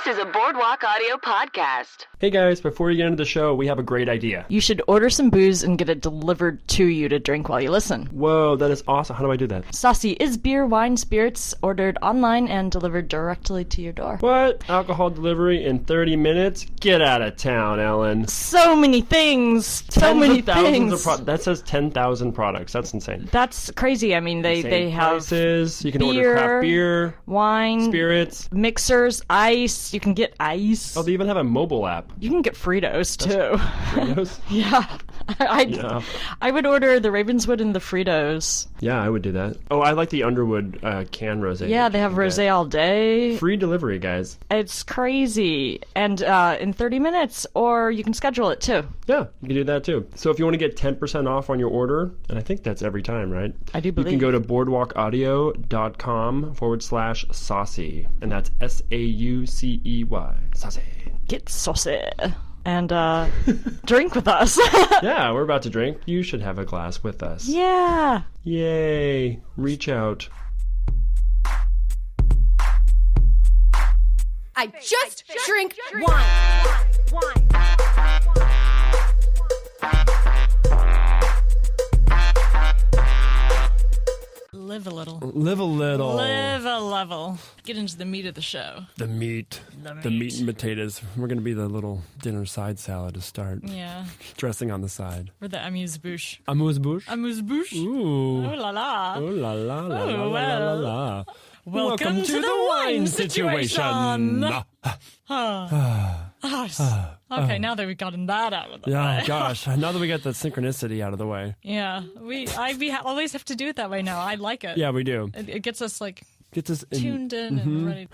is a Boardwalk Audio podcast. Hey guys, before we get into the show, we have a great idea. You should order some booze and get it delivered to you to drink while you listen. Whoa, that is awesome. How do I do that? Saucy is beer, wine, spirits, ordered online and delivered directly to your door. What? Alcohol delivery in 30 minutes? Get out of town, Ellen. So many things. So many things. That says 10,000 products. That's insane. That's crazy. I mean, they have prices. You can beer, order craft beer, wine, spirits, mixers, ice. You can get ice. Oh, they even have a mobile app. You can get Fritos, too. Fritos? Yeah. I would order the Ravenswood and the Fritos. Yeah, I would do that. Oh, I like the Underwood can rosé. Yeah, they have rosé all day. Free delivery, guys. It's crazy. And in 30 minutes, or you can schedule it too. Yeah, you can do that too. So if you want to get 10% off on your order, and I think that's every time, right? I do believe. You can go to boardwalkaudio.com/saucy. And that's SAUCEY. Saucy. Get saucy. And drink with us. Yeah, we're about to drink. You should have a glass with us. Yeah. Yay. Reach out. I just drink wine. Live a little. Live a little. Live a level. Get into the meat of the show. The meat and potatoes. We're going to be the little dinner side salad to start. Yeah. Dressing on the side. Or the amuse-bouche. Amuse-bouche? Amuse-bouche. Ooh. Oh la la. Oh la la la la Oh, la la well. la. Welcome to the wine situation. Okay, now that we've gotten that out of the way. Yeah, gosh. Now that we got the synchronicity out of the way. Yeah, we always have to do it that way now. I like it. Yeah, we do. It gets us Gets us tuned in and ready.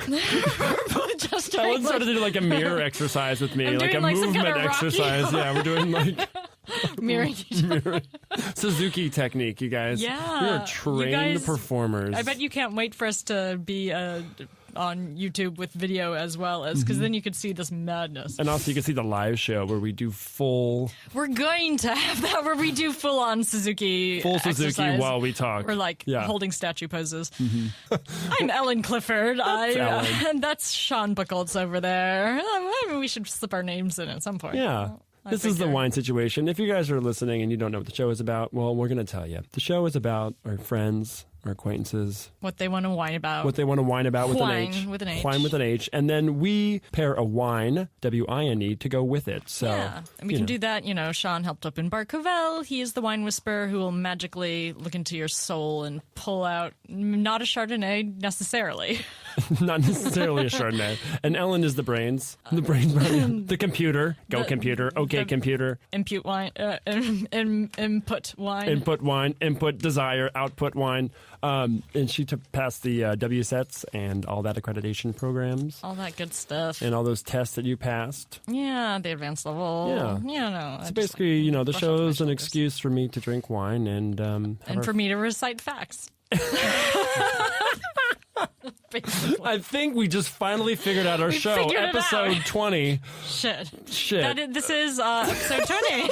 Just Ellen started to do like a mirror exercise with me, I'm like a doing, some movement kind of Rocky. exercise. Yeah, we're doing like mirroring each other. Suzuki technique, you guys. Yeah, we are trained you guys, performers. I bet you can't wait for us to be on YouTube with video as well as, because then you could see this madness. And also you can see the live show where we do full... We're going to have that where we do full-on Suzuki Suzuki exercise. while we talk. We're like holding statue poses. I'm Ellen Clifford. Ellen. And that's Shaughn Buckles over there. Maybe we should slip our names in at some point. Yeah. This is the wine situation. If you guys are listening and you don't know what the show is about, well, we're going to tell you. The show is about our friends, our acquaintances. What they want to whine about. What they want to whine about with an Whine H. with an H. Whine with an H. And then we pair a wine, W-I-N-E, to go with it. So, yeah, and we can do that. You know, Shaughn helped open Bar Covell. He is the wine whisperer who will magically look into your soul and pull out not a Chardonnay necessarily. Not necessarily a Chardonnay. And Ellen is the brains. The brains. The computer. Go computer. Okay, computer. Input wine. Input wine. Input wine. Input desire. Output wine. And she passed the WSETs and all that accreditation programs. All that good stuff. And all those tests that you passed. Yeah, the advanced level. Yeah. Yeah, no. So basically, the show's an excuse for me to drink wine and for me to recite facts. Basically. I think we just finally figured out our show. Episode 20. Shit. This is episode 20.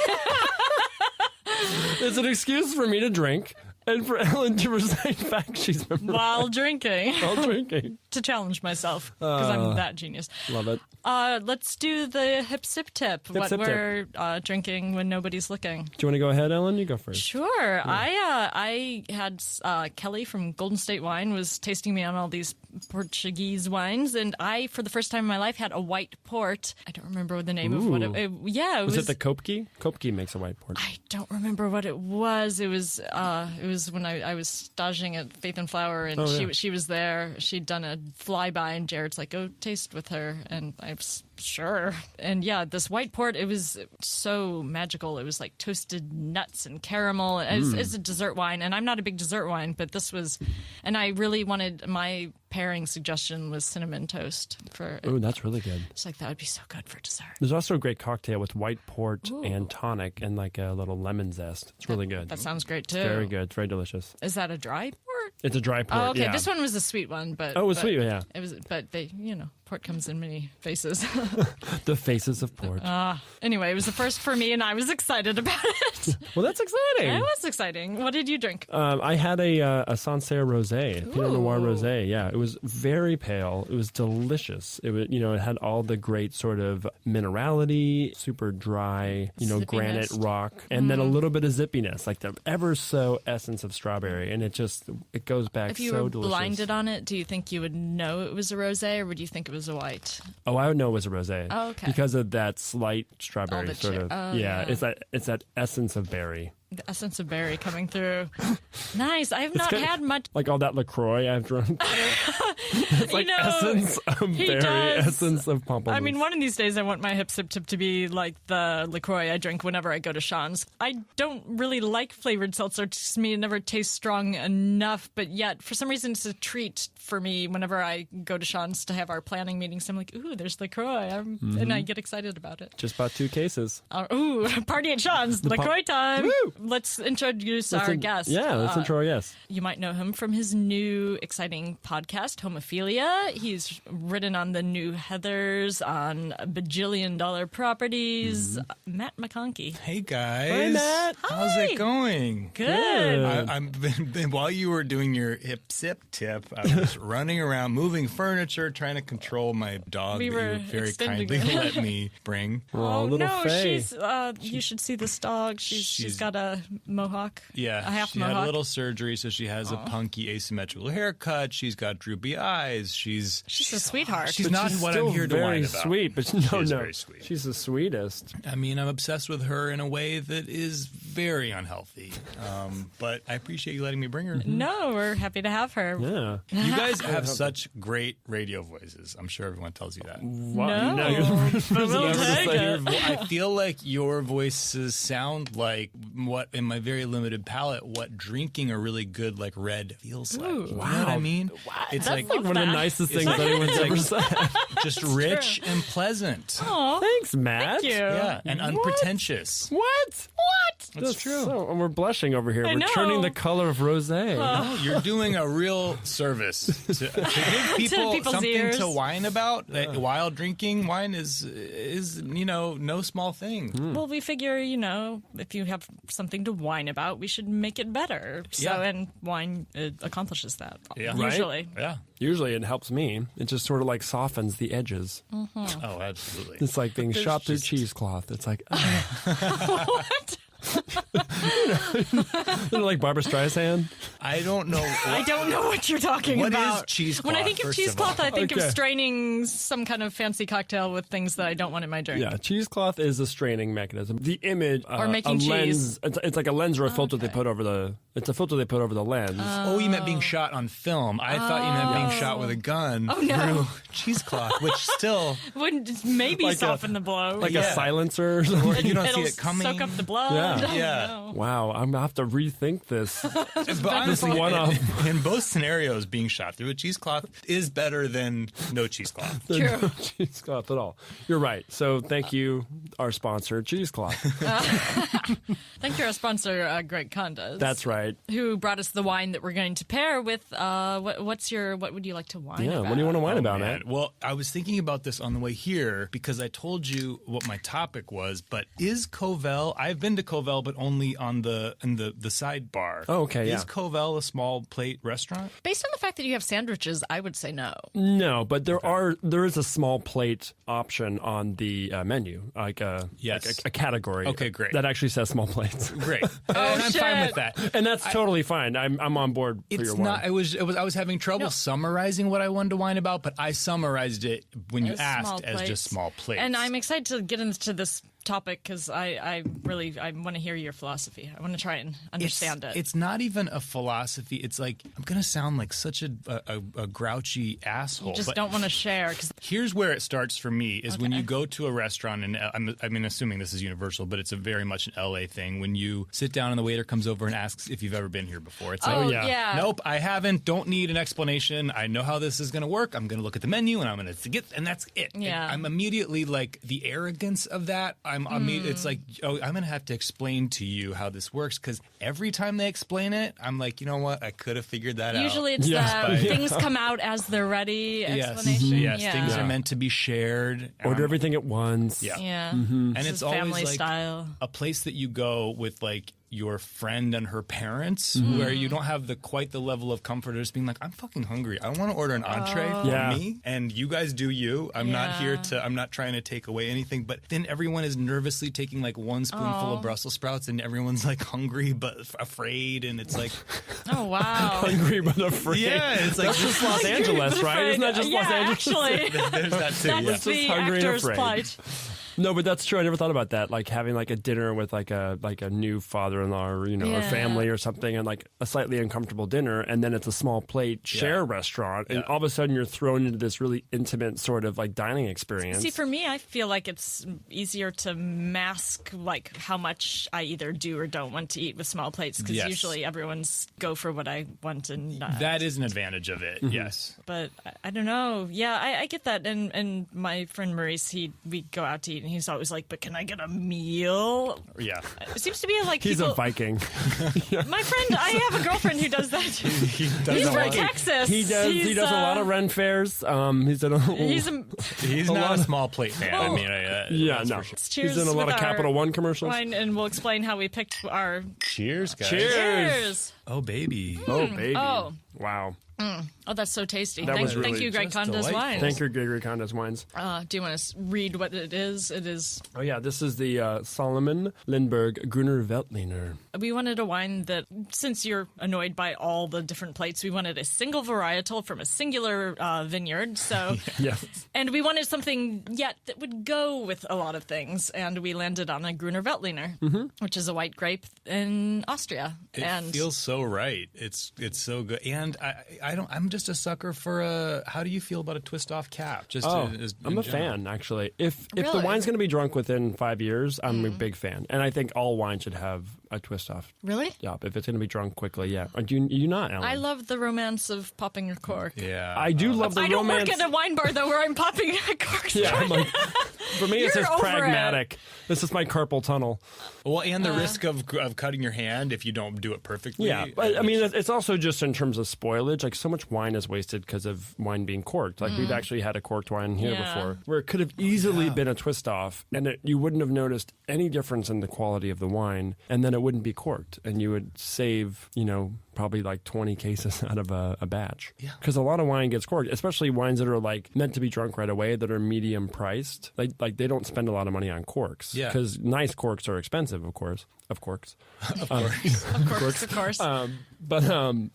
It's an excuse for me to drink and for Ellen to recite facts she's memorized. While drinking. To challenge myself, because I'm that genius. Love it. Let's do the hip sip tip. Hip sip we're drinking when nobody's looking. Do you want to go ahead, Ellen? You go first. Sure. Yeah. I had Kelly from Golden State Wine was tasting me on all these Portuguese wines, and I, for the first time in my life, had a white port. I don't remember the name of what it was. Was it the Kopke? Kopke makes a white port. I don't remember what it was. It was when I was staging at Faith and Flower, and she was there. She'd done a flyby, and Jared's like, "Go taste with her," and I was sure. And yeah, this white port, it was so magical. It was like toasted nuts and caramel. It's a dessert wine, and I'm not a big dessert wine, but this was, and I really wanted, my pairing suggestion was cinnamon toast for. Oh, that's really good. It's like that would be so good for dessert. There's also a great cocktail with white port and tonic and like a little lemon zest. It's really good. That sounds great too. It's very good. It's very delicious. Is that a dry port? It's a dry port. Oh, okay. Yeah. This one was a sweet one, but it was sweet. Yeah. It was, but they, Port comes in many faces. The faces of port. Anyway, it was the first for me, and I was excited about it. Well, that's exciting. It was exciting. What did you drink? I had a Sancerre rosé, Pinot Noir rosé. Yeah, it was very pale. It was delicious. It was, it had all the great sort of minerality, super dry, Zippiness. granite rock, and then a little bit of zippiness, like the ever so essence of strawberry, and it goes back If you so were delicious. blinded on it, do you think you would know it was a rosé, or would you think it was a white? Oh, I would know it was a rosé. Oh, okay. Because of that slight strawberry the sort of. yeah. It's that essence of berry. The essence of berry coming through. Nice. I have not had much. Like all that LaCroix I've drunk. It's like essence of berry, does. essence of pamplemousse. I mean, one of these days I want my hip sip tip to be like the LaCroix I drink whenever I go to Shaughns. I don't really like flavored seltzer. To me, it never tastes strong enough, but yet for some reason it's a treat for me whenever I go to Shaughns to have our planning meetings. I'm like, ooh, there's LaCroix. And I get excited about it. Just bought 2 cases. Ooh, party at Shaughns. LaCroix time. Woo! Let's introduce our guest. Yeah, let's intro our guest. You might know him from his new exciting podcast, Homophilia. He's written on the new Heathers, on Bajillion Dollar Properties. Matt McConkey. Hey guys. Hi, Matt. How's it going? Good. While you were doing your hip sip tip, I was running around moving furniture, trying to control my dog We that were you very extending kindly her. let me bring. Oh, little no, Faye. she's. You should see this dog. She's got a mohawk. Yeah, a half she mohawk. had a little surgery, so she has a punky asymmetrical haircut. She's got droopy eyes. She's a sweetheart. She's But not she's what still I'm here to very whine about. sweet, but She is very sweet. She's the sweetest. I mean, I'm obsessed with her in a way that is very unhealthy. But I appreciate you letting me bring her. No, we're happy to have her. Yeah. You guys have such great radio voices. I'm sure everyone tells you that. No, But we'll take it. I feel like your voices sound like what, in my very limited palate, what drinking a really good like red feels like. You know what I mean? It's like One of the nicest things like- anyone's it's like- ever said. just rich and pleasant. Aw, Thanks, Matt. thank you. Yeah, and unpretentious. What? That's true. So, and we're blushing over here. I We're know. turning the color of rosé. No, you're doing a real service to give people people's something ears. to whine about. While drinking wine is no small thing. Well, we figure, if you have something to whine about, we should make it better. So, Yeah. and wine accomplishes that. Yeah. Usually. Yeah. Usually it helps me. It just sort of like softens the edges. Oh, absolutely. It's like being there's shot through just- cheesecloth. It's like, What? like Barbara Streisand. I don't know. I don't know what you're talking What is about. cheesecloth, When I think of first of cheesecloth, all? I think Okay. of straining some kind of fancy cocktail with things that I don't want in my drink. Yeah, cheesecloth is a straining mechanism. The image, Or making a cheese. lens, it's like a lens or a filter they put over the. It's a filter they put over the lens. Oh, you meant being shot on film. I thought you meant being shot with a gun no. through cheesecloth, which still Wouldn't maybe Like a- soften the blow. like a yeah. silencer or something. you don't see It'll it coming. soak up the blood. Yeah. Oh, Yeah. no. Wow, I'm gonna have to rethink this. But honestly, one-off. in both scenarios, being shot through a cheesecloth is better than no cheesecloth. There's no cheesecloth at all. You're right. So thank you, our sponsor, cheesecloth. Thank you, our sponsor, Greg Condas. That's right. Who brought us the wine that we're going to pair with. What would you like to wine Yeah. about? What do you want to whine Oh, about, man. man? Well, I was thinking about this on the way here because I told you what my topic was. But is Covell? I've been to Covell, but only on the sidebar. Oh, okay, yeah. Is Covell a small plate restaurant? Based on the fact that you have sandwiches, I would say no. No, but there is a small plate option on the menu, like Yes. a category. Okay, great. That actually says small plates, Great, and I'm fine with that. and that's totally fine. I'm on board for It's your not. wine. I was having trouble summarizing what I wanted to whine about, but I summarized it when you As small asked as plates. just small plates. And I'm excited to get into this topic because I want to hear your philosophy. I want to try and understand it. It's not even a philosophy. It's like I'm gonna sound like such a grouchy asshole. You just but don't want to share because here's where it starts for me: is when you go to a restaurant, and I mean, assuming this is universal, but it's a very much an LA thing. When you sit down and the waiter comes over and asks if you've ever been here before, it's like, yeah. nope, I haven't. Don't need an explanation. I know how this is gonna work. I'm gonna look at the menu and I'm gonna get, and that's it. Yeah. I'm immediately like the arrogance of that. it's like, I'm going to have to explain to you how this works, because every time they explain it, I'm like, you know what? I could have figured that out. Usually it's things come out as they're ready explanation. Yes, things are meant to be shared. Order everything at once. Yeah. And it's always family like style. a place that you go with like your friend and her parents, where you don't have quite the level of comfort of just being like, I'm fucking hungry. I want to order an entree for me, and you guys do you. I'm not trying to take away anything. But then everyone is nervously taking like one spoonful of Brussels sprouts, and everyone's like hungry but afraid, and it's like, oh wow, hungry but afraid. Yeah, it's like that's just Los Angeles, right? Isn't that just Los Angeles? Actually, there's that too. That's the hungry and actor's afraid. plight. No, but that's true. I never thought about that. Like having like a dinner with like a new father-in-law, or a family or something, and like a slightly uncomfortable dinner, and then it's a small plate share restaurant, and all of a sudden you're thrown into this really intimate sort of like dining experience. See, for me, I feel like it's easier to mask like how much I either do or don't want to eat with small plates, because usually everyone's go for what I want and not. That is an advantage of it. Yes, but I don't know. Yeah, I get that, and my friend Maurice, we go out to eat. And he's always like, but can I get a meal? Yeah. It seems to be like he's people, a Viking. My friend, I have a girlfriend who does that. He's from Texas. He does a lot of Ren fairs. He's not a small plate fan. Oh. I mean, no. Sure. Cheers. He's in a lot of Capital One commercials. Wine, and we'll explain how we picked our. Cheers, guys. Cheers. Oh, baby. Oh, baby. Oh. Wow. Oh, that's so tasty. Was really thank you, Greg Conda's Wines. Thank you, Greg Conda's Wines. Do you want to read what it is? It is. Oh, yeah. This is the Solomon Lindbergh Gruner Veltliner. We wanted a wine that, since you're annoyed by all the different plates, we wanted a single varietal from a singular vineyard. So, yes. And we wanted something that would go with a lot of things. And we landed on a Gruner Veltliner, which is a white grape in Austria. It feels so right. It's so good. And I'm just a sucker for how do you feel about a twist off cap? I'm a fan, actually. If the Really? wine's going to be drunk within 5 years, I'm a big fan. And I think all wine should have a twist off. Really? Yeah, if it's going to be drunk quickly, yeah. Do you not, Ellen? I love the romance of popping a cork. Yeah. I do love the I don't romance. work at a wine bar, though, where I'm popping a cork. Yeah, I'm like, for me, it's You're just over pragmatic. This is my carpal tunnel. Well, and the risk of cutting your hand if you don't do it perfectly. Yeah, but I mean, it's also just in terms of spoilage. Like, so much wine is wasted because of wine being corked. Like, we've actually had a corked wine here before, where it could have easily been a twist off, and you wouldn't have noticed any difference in the quality of the wine, and then it wouldn't be corked, and you would save, probably like 20 cases out of a batch. Yeah. Because a lot of wine gets corked, especially wines that are like meant to be drunk right away, that are medium priced. Like they don't spend a lot of money on corks. Yeah. Because nice corks are expensive, of course. Of course. Of course.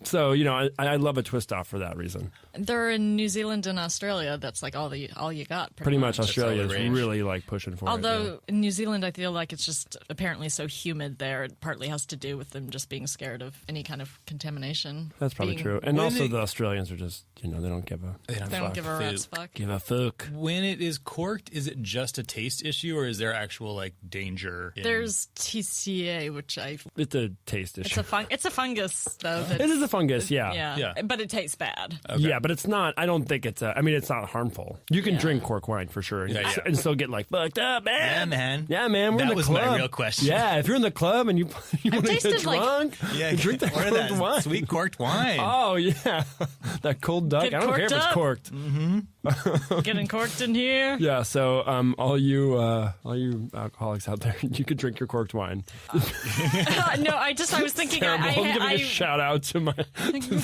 So, I love a twist off for that reason. They're in New Zealand and Australia. That's like all you got. Pretty much Australia is range. really like pushing for it. Although in New Zealand, I feel like it's just apparently so humid there. It partly has to do with them just being scared of any kind of contamination. That's probably true. And also the Australians are just, they don't give a They don't give a rat's fuck. Give a fuck. When it is corked, is it just a taste issue, or is there actual like danger? There's TCA, which It's a taste issue. it's a fungus though. It is a fungus, yeah. Yeah, but it tastes bad. Okay. Yeah, but it's not. I don't think it's. It's not harmful. You can drink cork wine for sure, and still get like fucked up, man. Yeah, man. Yeah, man. We're in That the was club. my real question. Yeah, if you're in the club and you want to get drunk, drink that order corked that wine. sweet corked wine. Oh yeah, that cold duck. Get I don't care if it's corked corked. Getting corked in here. Yeah, so all you alcoholics out there, you could drink your corked wine. No, I was thinking. I'm giving a shout out to my.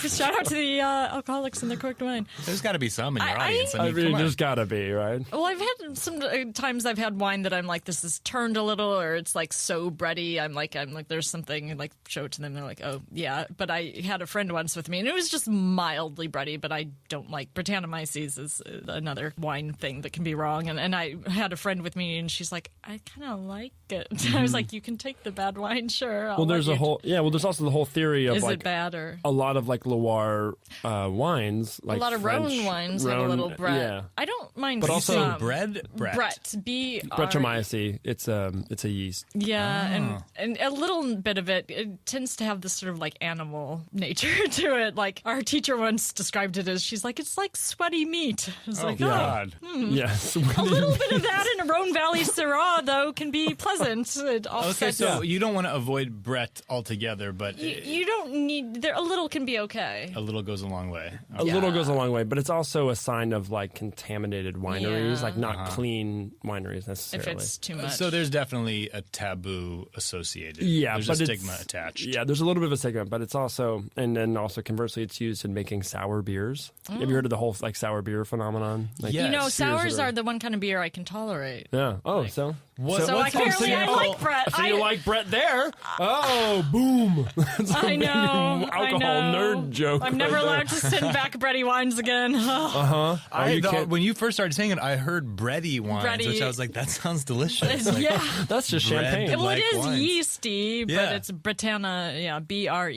Shout out to the alcoholics and their corked wine. There's got to be some in your audience. I mean, come on. just gotta be right. Well, I've had some times I've had wine that I'm like, this is turned a little, or it's like so bready. I'm like, there's something, like show it to them. They're like, oh yeah. But I had a friend once with me, and it was just mildly bready. But I don't like Britannomyces is another wine thing that can be wrong. And I had a friend with me, and she's like, I kind of like it. I was like, you can take the bad wine, sure. There's there's also the whole theory of is like it bad or a lot of like Loire wines, like a lot of French, Rhone wines have a little Brett. Yeah. I don't mind, But also some. Brett. Brettanomyces. It's a yeast. Yeah, and a little bit of it tends to have this sort of like animal animal nature to it. Like our teacher once described it as, she's like, it's like sweaty meat. It's like, God. Yes. a little bit of that in a Rhone Valley Syrah, though, can be pleasant. It offsets. Okay, so you don't want to avoid Brett altogether, but You don't need. There, a little can be okay. a little goes a long way. A little goes a long way, but it's also a sign of like contaminated wineries, Yeah. like not clean wineries necessarily. If it's too much. So there's definitely a taboo associated. Yeah, there's but a it's- stigma attached. Yeah, there's a little bit of a stigma, but it's also, and then also conversely, it's used in making sour beers. Have you heard of the whole like sour beer phenomenon? Like, Yeah. you know, Yes, sours are the one kind of beer I can tolerate. Yeah. Oh, so So what's apparently I example- like Brett. so you like Brett there? Oh, boom! That's a I big know. alcohol I know. nerd joke. I'm never right there. allowed to send back Bretty Wines again. I you thought- can't- when you first started saying it, I heard bready wines, Bready. which I was like, that sounds delicious. Like, yeah. That's just Bread. champagne. Well, Well, it like is wines. yeasty, but Yeah. it's Britannia, Brett.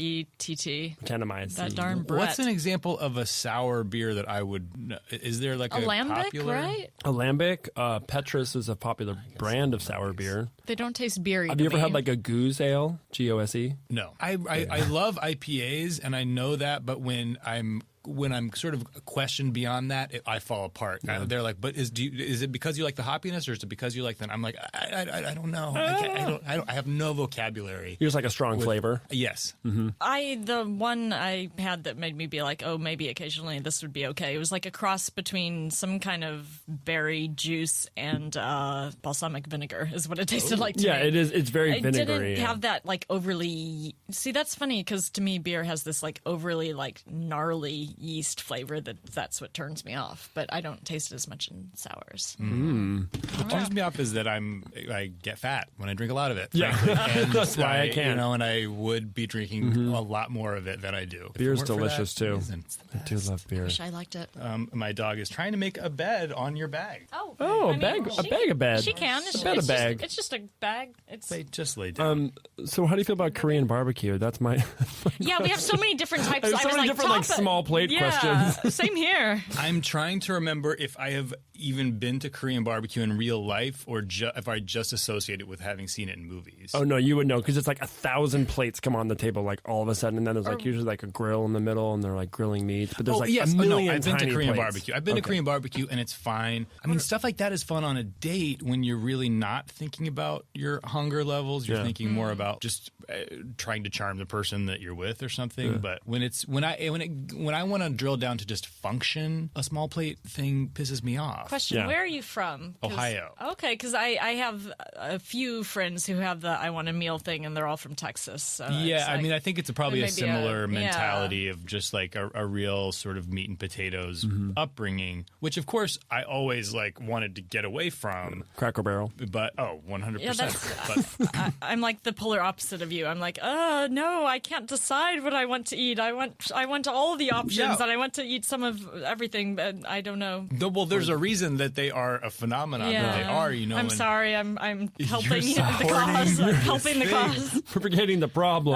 Tanamized. That darn Brett. What's an example of a sour beer that I would? Is there like a Alambic, popular? right? Alambic, Petrus is a popular brand of sour beer. They don't taste beery. Have to you ever me. had like a goose ale? GOSE? No, I love IPAs and I know that, but when I'm sort of questioned beyond that, I fall apart. They're like, but is it because you like the hoppiness, or is it because you like that? I'm like, I don't know. I have no vocabulary. You're just like a strong flavor. Yes. The one I had that made me be like, oh, maybe occasionally this would be okay. It was like a cross between some kind of berry juice and balsamic vinegar is what it tasted like to Yeah, me. it is. It's very It vinegary. didn't have that like overly. See, that's funny because to me, beer has this like overly like gnarly yeast flavor that's what turns me off. But I don't taste it as much in sours. What turns me off is that I get fat when I drink a lot of it. Yeah. frankly. And That's why I can't. You know, and I would be drinking a lot more of it than I do. If it Beer's weren't for that delicious, too. reason, it's the I do best. love beer. Wish I liked it. My dog is trying to make a bed on your bag. Oh, a bag of bed. She can. A bed of bag. It's just a bag. It's They just lay down. So how do you feel about Korean barbecue? That's my. yeah. We have so many different types. There's I so was many like, different, like, top it. small plate questions. Same here. I'm trying to remember if I have even been to Korean barbecue in real life, or if I just associate it with having seen it in movies. Oh no, you would know because it's like 1,000 plates come on the table like all of a sudden, and then there's like usually like a grill in the middle, and they're like grilling meats. But there's like yes. a million I've been to tiny Korean plates. barbecue. I've been to Korean barbecue, and it's fine. I mean, stuff like that is fun on a date when you're really not thinking about your hunger levels. You're thinking more about just trying to charm the person that you're with or something. But when I want to drill down to just function, a small plate thing pisses me off. Question: Yeah. Where are you from? Ohio. Okay, because I have a few friends who have the I want a meal thing, and they're all from Texas. So Yeah, it's I like- mean, I think it's probably a maybe similar yeah. mentality of just like a real sort of meat and potatoes upbringing, which of course I always like wanted to get away from. Cracker Barrel. But 100%. Yeah, that's. I'm like the polar opposite of you. I'm like, no, I can't decide what I want to eat. I want all the options, Yeah. and I want to eat some of everything, but I don't know. Well, there's a reason that they are a phenomenon that they are, you know. I'm and sorry. I'm helping the supporting cause. I'm this helping the thing. cause. We're forgetting the problem.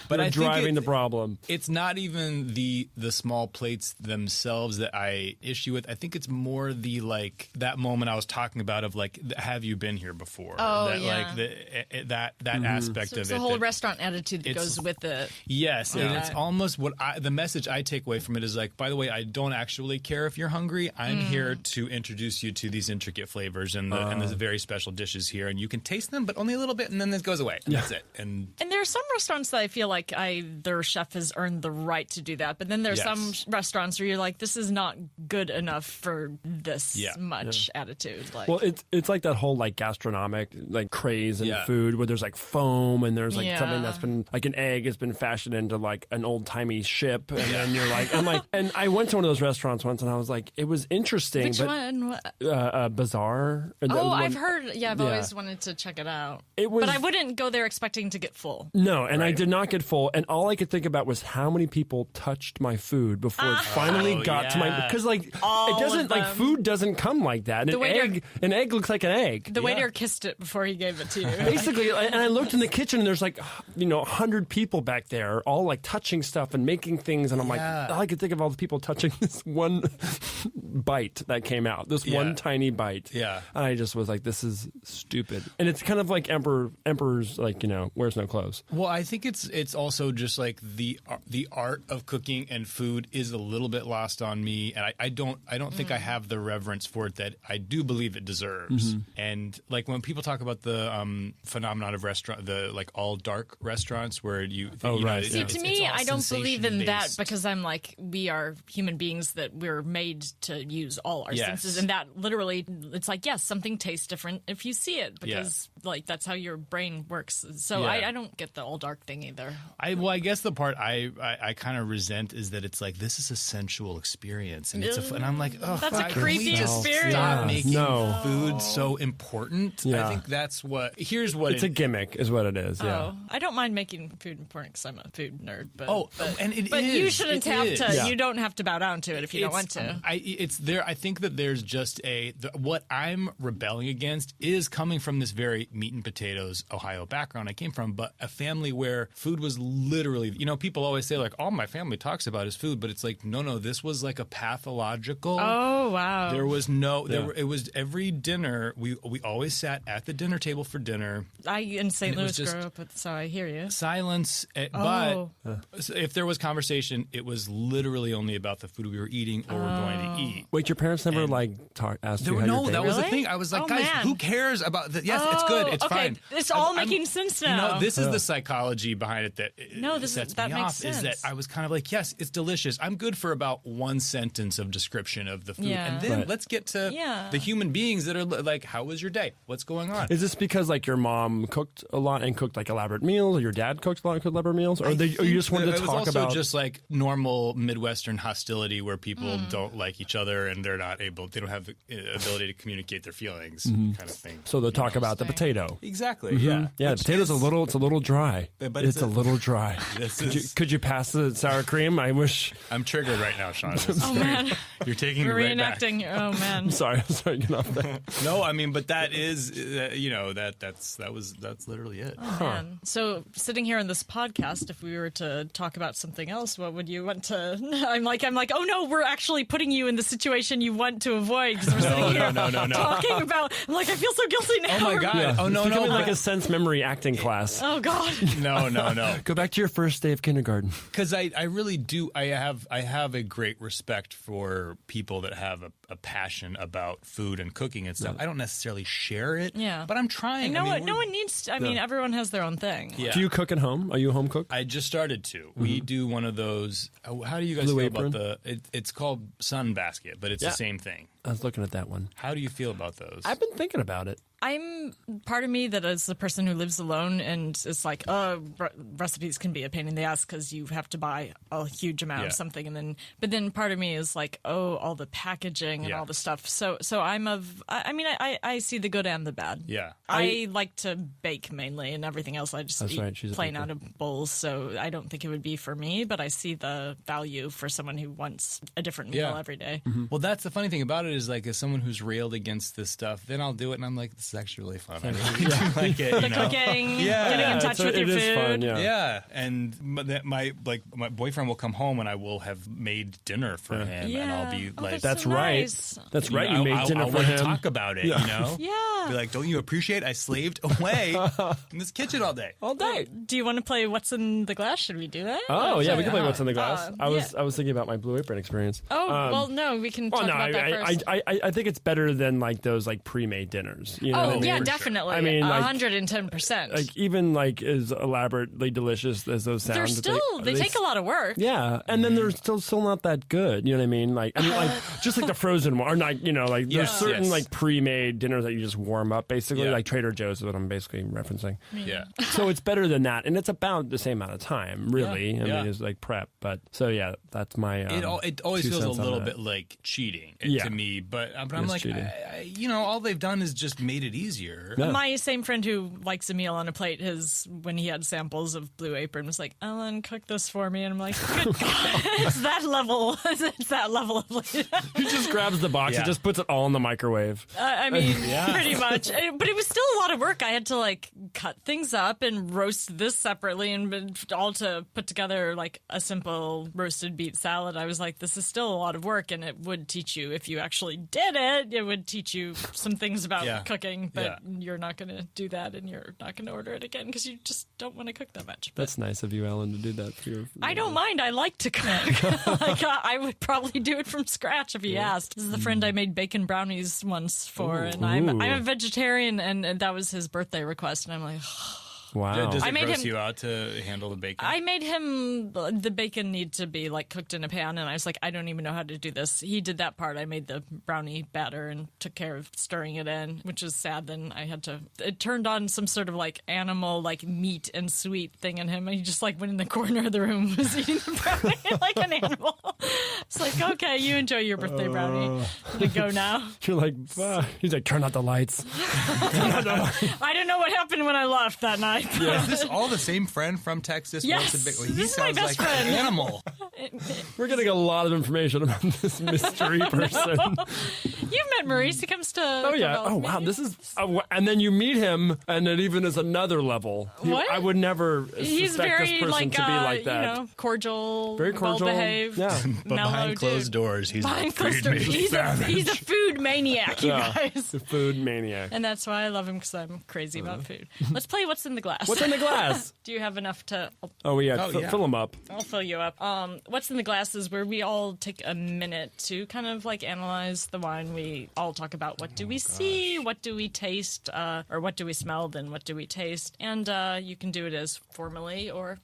But We're I think driving the problem. It's not even the small plates themselves that I issue with. I think it's more the like that moment I was talking about of like, have you been here before? Oh, that, yeah. Like that aspect So of it's it. the whole that- restaurant attitude that it's- goes with it. Yes, and Yeah. it's almost the message I take away from it is like, by the way, I don't actually care if you're hungry. I'm here to introduce you to these intricate flavors and there's very special dishes here, and you can taste them, but only a little bit, and then this goes away. And that's it. And And there are some restaurants that I feel like their chef has earned the right to do that. But then there's Yes. some restaurants where you're like, this is not good enough for this Yeah. much attitude. Like, Well, it's like that whole like gastronomic like craze in Yeah. food where there's like foam and there's like Yeah. something that's been like an egg has been fashioned into like an old timey ship, and then you're like, and I went to one of those restaurants once and I was like, it was interesting, which but one? Bazaar. Oh, I've heard. Yeah, I've Yeah. always wanted to check it out. It was- but I wouldn't go there expecting to get full. No, and I did not get full, and all I could think about was how many people touched my food before it finally got to my, yeah. because like All it doesn't of like them. food doesn't come like that. And The waiter- an egg looks like an egg. The waiter kissed it before he gave it to you. Basically, and I looked in the kitchen, and there's like 100 people back there, all like touching stuff and making things, and I'm like, all I could think of all the people touching this one bite that came out. This one tiny bite. Yeah. And I just was like, this is stupid. And it's kind of like Emperor's like, wears no clothes. Well, I think it's also just like the art of cooking and food is a little bit lost on me, and I don't think I have the reverence for it that I do believe it deserves. And like when people talk about the phenomenon of the like all dark restaurants where See, to me, I don't believe in that because I'm like, we are human beings that we're made to use all our senses, and that literally, it's like, yes, something tastes different if you see it because like that's how your brain works. So I don't get the all dark thing either. I guess the part I kind of resent is that it's like, this is a sensual experience, and and I'm like, oh, that's a creepy experience. Stop making food so important. Yeah. I think that's what. It's a gimmick, is what it is. Yeah. Oh, I don't mind making food important because I'm a food nerd. But but you shouldn't have to. Yeah. You don't have to bow down to it if you don't want to. I think that there's just what I'm rebelling against is coming from this very meat and potatoes Ohio background I came from, but a family where food was literally, people always say like, all my family talks about is food, but it's like, no, this was like a pathological. Oh, wow. There was it was every dinner. We always sat at the dinner table for dinner. I in St. Louis grew up with, so I hear you. Silence, but if there was conversation, it was literally only about the food we were eating or were going to eat. Wait, your parents never asked you how No, your day that was was? the thing. I was like, guys, who cares about that? Yes, it's good. It's fine. It's all making sense now. This is the psychology behind it that sets me makes off. sense. Is that I was kind of like, yes, it's delicious. I'm good for about one sentence of description of the food, and then let's get to the human beings that are like, how was your day? What's going on? Is this because like your mom cooked a lot and cooked like elaborate meals, or your dad cooked a lot and cooked elaborate meals, or you just wanted to talk about? It was also just like normal Midwestern hostility where people don't like each other and they don't have the ability to communicate their feelings, kind of thing. So they'll talk about the potato. Exactly. Yeah. Yeah. The potato's a little dry. But it's a little dry. Could you pass the sour cream? I wish. I'm triggered right now, Shaughn. Oh man, you're taking me right back. Oh man. I'm sorry. Get off that. No, I mean, but that is, that's literally it. Oh, man. So sitting here on this podcast, if we were to talk about something else, what would you want to? I'm like, oh no, we're actually putting you in the situation you want to avoid because we're sitting here talking about. I'm like, I feel so guilty now. Oh my god. Yeah. Oh no, it's becoming like a sense memory acting class. Oh god. No. Go back to your first day of kindergarten. Because I really do. I have a great respect for people that have a passion about food and cooking and stuff. I don't necessarily share it. Yeah. But I'm trying. No one needs to. I mean, everyone has their own thing. Yeah. Do you cook at home? Are you a home cook? I just started to. We do one of those. How do you guys Blue feel Apron? about it's called Sun Basket, but it's the same thing. I was looking at that one. How do you feel about those? I've been thinking about it. I'm part of me that is the person who lives alone, and it's like, recipes can be a pain in the ass because you have to buy a huge amount of something, but then part of me is like, all the packaging and all the stuff. So I see the good and the bad. Yeah, I like to bake mainly, and everything else I just eat She's plain out of bowls. So I don't think it would be for me, but I see the value for someone who wants a different meal every day. Mm-hmm. Well, that's the funny thing about it is like, as someone who's railed against this stuff, then I'll do it, and I'm like, this is actually really fun. I really do like it. The cooking, getting in touch with your food. It is fun, yeah. And my boyfriend will come home and I will have made dinner for him, and I'll be like, "That's so right, nice. That's right." You made dinner for him. Talk about it, Yeah. Be like, don't you appreciate I slaved away in this kitchen all day? Do you want to play What's in the Glass? Should we do that? Oh yeah, we can play What's in the Glass. I was thinking about my Blue Apron experience. Well, no, we can talk about that first. I think it's better than like those like pre-made dinners. You know what I mean? Yeah, definitely. I mean, like, 110%. Like even like as elaborately delicious as those sound, they take a lot of work. Yeah, and then they're still not that good. You know what I mean? Like just like the frozen one, or like there's certain like pre-made dinners that you just warm up basically. Like Trader Joe's is what I'm basically referencing. Yeah. So it's better than that, and it's about the same amount of time, really. I mean, it's like prep, but so yeah, that's my. It always feels a little bit like cheating to me, but I'm like, all they've done is just made it easier. Yeah. My same friend who likes a meal on a plate, when he had samples of Blue Apron, was like, Ellen, cook this for me. And I'm like, good God, it's that level. It's that level of like, He just grabs the box and just puts it all in the microwave. I mean, pretty much. But it was still a lot of work. I had to like cut things up and roast this separately and all to put together like a simple roasted beet salad. I was like, this is still a lot of work, and it would teach you, if you actually did it, it would teach you some things about cooking, but you're not going to do that, and you're not going to order it again because you just don't want to cook that much. But that's nice of you, Ellen, to do that for your... I don't mind. I like to cook. Like, I would probably do it from scratch if you asked. This is the friend I made bacon brownies once for, and I'm a vegetarian, and that was his birthday request, and I'm like... Wow. Does it gross you out to handle the bacon? I made him, the bacon need to be like cooked in a pan, and I was like, I don't even know how to do this. He did that part. I made the brownie batter and took care of stirring it in, which is sad. Then I had to, it turned on some sort of like animal, like meat and sweet thing in him. And he just like went in the corner of the room, was eating the brownie like an animal. It's like, okay, you enjoy your birthday brownie. We go now. You're like, he's like, turn out the lights. I don't know what happened when I left that night. Is this all the same friend from Texas? Yes, he this is my sounds best like friend. an animal. We're getting a lot of information about this mystery person. You've met Maurice. He comes to. Oh yeah. Oh wow. This is. And then you meet him, and it even is another level. What? I would never He's suspect very this person like, to be like that. You know, cordial, Very cordial. well-behaved. Yeah. But behind closed dude. doors, he's Behind a closed doors, he's a food maniac, you guys. The food maniac. And that's why I love him, because I'm crazy about food. Let's play What's in the Glass. What's in the glass? Do you have enough to... Oh yeah. Fill them up. I'll fill you up. What's in the Glass is where we all take a minute to kind of like analyze the wine. We all talk about what do we see, what do we taste, or what do we smell, then what do we taste. And you can do it as formally or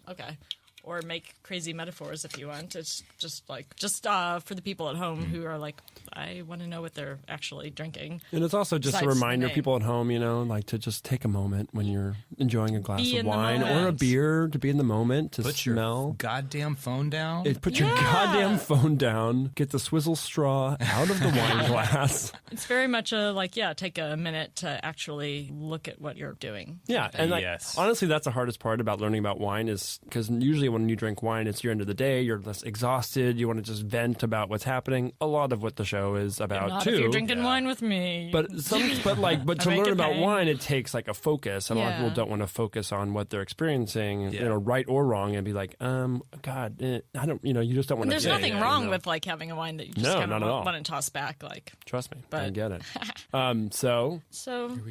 make crazy metaphors if you want. It's just for the people at home who are like, I want to know what they're actually drinking. And it's also just a Besides reminder, the name. people at home, like to just take a moment when you're enjoying a glass Be of in the wine or a moment. beer, to be in the moment, to Put smell. your goddamn phone down. Put your goddamn phone down. Get the swizzle straw out of the wine glass. It's very much take a minute to actually look at what you're doing. Yeah, and Yes. honestly, that's the hardest part about learning about wine, is because usually when you drink wine, it's your end of the day. You're less exhausted. You want to just vent about what's happening. A lot of what the show is about Not too. if you're drinking wine with me. But to make learn it about pay. wine, it takes like a focus. And a lot of Yeah. people don't want to focus on what they're experiencing, Yeah. right or wrong, and be like, God, I don't, you just don't want to. There's nothing wrong with like having a wine that you just No, kind not of at all. want to toss back. Like, Trust me, I But- get it. So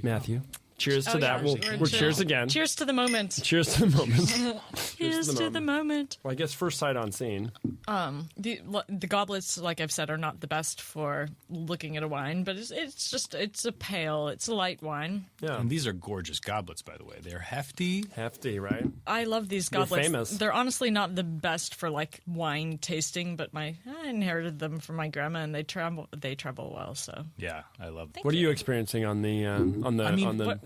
Matthew, cheers to that. We'll cheers again. Cheers to the moment. Cheers to the moment. Cheers to the moment. Well, I guess first sight on scene. The goblets, like I've said, are not the best for looking at a wine, but it's a pale, it's a light wine. Yeah, And these are gorgeous goblets, by the way. They're hefty. hefty, right? I love these They're goblets. famous. They're honestly not the best for like wine tasting, but I inherited them from my grandma, and they travel well. So Yeah, I love them. What are you experiencing on the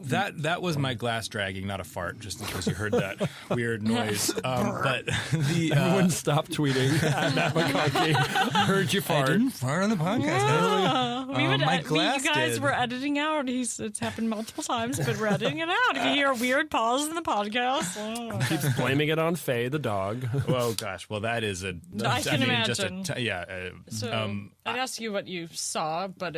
That was my glass dragging, not a fart, just in case you heard that weird noise. But the Everyone stop tweeting at Matt McConkey. Heard you I fart. didn't fart on the podcast. My glass you guys did. were editing out. It's happened multiple times, but we're editing it out. If you hear a weird pause in the podcast, Keeps blaming it on Faye the dog. Oh gosh, well that is a. I can imagine. imagine. So I'd ask you what you saw, but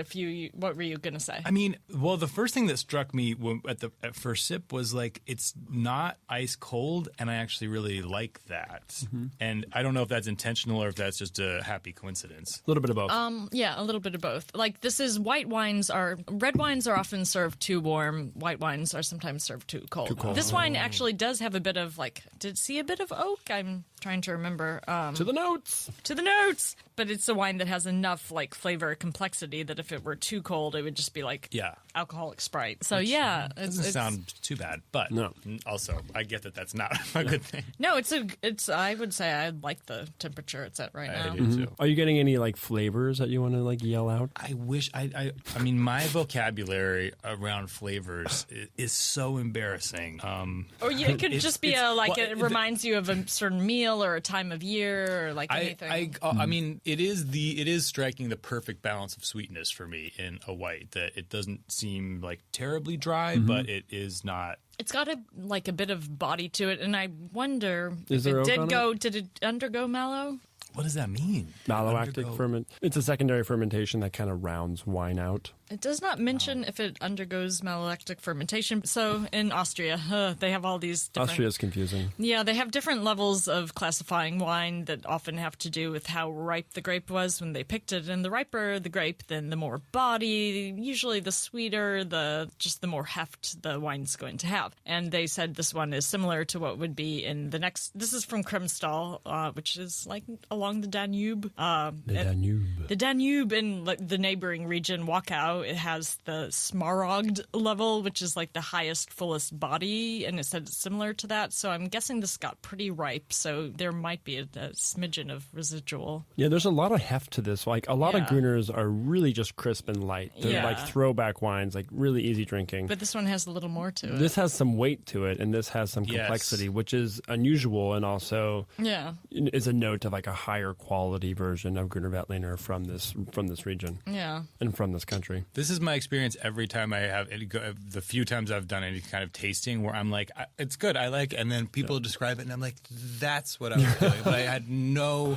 what were you going to say? I mean, well, the first thing that struck me at first sip was like it's not ice cold, and I actually really like that. Mm-hmm. And I don't know if that's intentional or if that's just a happy coincidence. A little bit of both. Yeah, a little bit of both. Like red wines are often served too warm. White wines are sometimes served too cold. This wine actually does have a bit of did see a bit of oak. I'm trying to remember. To the notes. But it's a wine that has enough like flavor complexity that if it were too cold, it would just be like alcoholic Sprite. So it Doesn't sound too bad, but also I get that that's not a good thing. No, it's. I would say I like the temperature it's at right now. I do too. Are you getting any like flavors that you want to like yell out? I wish I mean, my vocabulary around flavors is so embarrassing. Or it could just be it reminds you of a certain meal meal or a time of year or like anything? I mean, it is striking the perfect balance of sweetness for me in a white, that it doesn't seem like terribly dry, but it is not. It's got a bit of body to it, and I wonder Is if there it oak on did it undergo mallow? What does that mean? Malolactic ferment. It's a secondary fermentation that kind of rounds wine out. It does not mention if it undergoes malolactic fermentation. So in Austria, they have all these different... Austria's confusing. Yeah, they have different levels of classifying wine that often have to do with how ripe the grape was when they picked it. And the riper the grape, then the more body, usually the sweeter, the more heft the wine's going to have. And they said this one is similar to what would be in the next... This is from Kremstal, which is like along the Danube. The Danube in the neighboring region, Wachau. It has the Smaragd level, which is like the highest, fullest body, and it said it's similar to that. So I'm guessing this got pretty ripe, so there might be a smidgen of residual. Yeah, there's a lot of heft to this. Like, a lot of Gruners are really just crisp and light. They're like throwback wines, like really easy drinking. But this one has a little more to it. This has some weight to it, and this has some complexity, which is unusual, and also is a note of like a higher quality version of Gruner Veltliner from this region. Yeah. And from this country. This is my experience every time I have the few times I've done any kind of tasting where I'm like, it's good, I like it, and then people describe it, and I'm like, that's what I was feeling. But I had no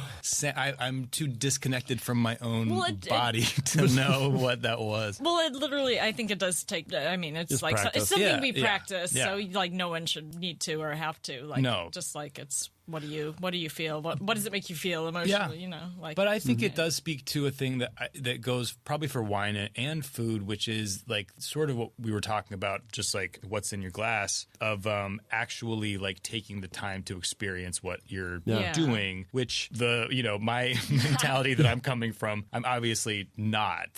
I'm too disconnected from my own body to know what that was. Well, it literally, I think it does take, I mean, it's just like, practice. it's something we practice, Yeah. so like no one should need to or have to. Like, No. Just like it's, what do you feel? What does it make you feel emotionally? You know, like. But I think it does speak to a thing that goes probably for wine and food, which is like sort of what we were talking about, just like what's in your glass, of actually like taking the time to experience what you're doing. Which my mentality that I'm coming from, I'm obviously not.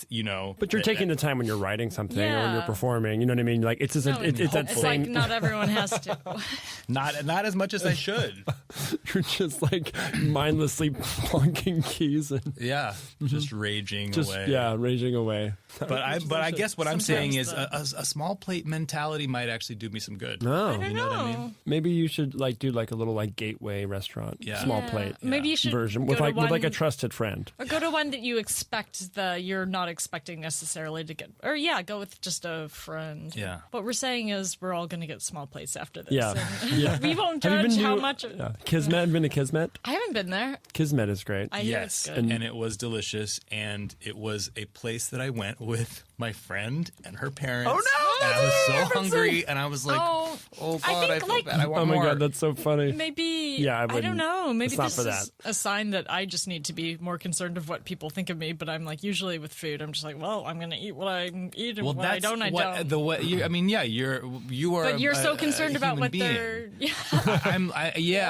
But you're taking the time when you're writing something or when you're performing. You know what I mean? Like it's that It's same. like not everyone has to. Not as much as I should. You're just like mindlessly plunking keys and just raging away. Yeah, raging away. But I guess what I'm saying is a small plate mentality might actually do me some good. No, I don't know. What I mean? maybe you should like do like a little like gateway restaurant, small plate, Maybe you should version go with to like one, with like a trusted friend. or go to one that you expect you're not expecting necessarily to get, or go with just a friend. Yeah. What we're saying is we're all going to get small plates after this. Yeah, and we won't Have you judge been how to- much. Yeah. Kismet, been to Kismet? I haven't been there. Kismet is great. I hear it's Yes, good. and it was delicious, and it was a place that I went with my friend and her parents. Oh, no! And I was so hungry, and I was like, Oh, "Oh I God, think, I feel like- bad. I want Oh my more." god, that's so funny. Maybe. Yeah, I I don't wouldn't- know. Maybe it's not this for is a sign that I just need to be more concerned of what people think of me. But I'm like, usually with food, I'm just like, well, I'm going to eat what I eat, and Well, what I that's don't, I don't. the way. You are. But you're so concerned about human what being. they're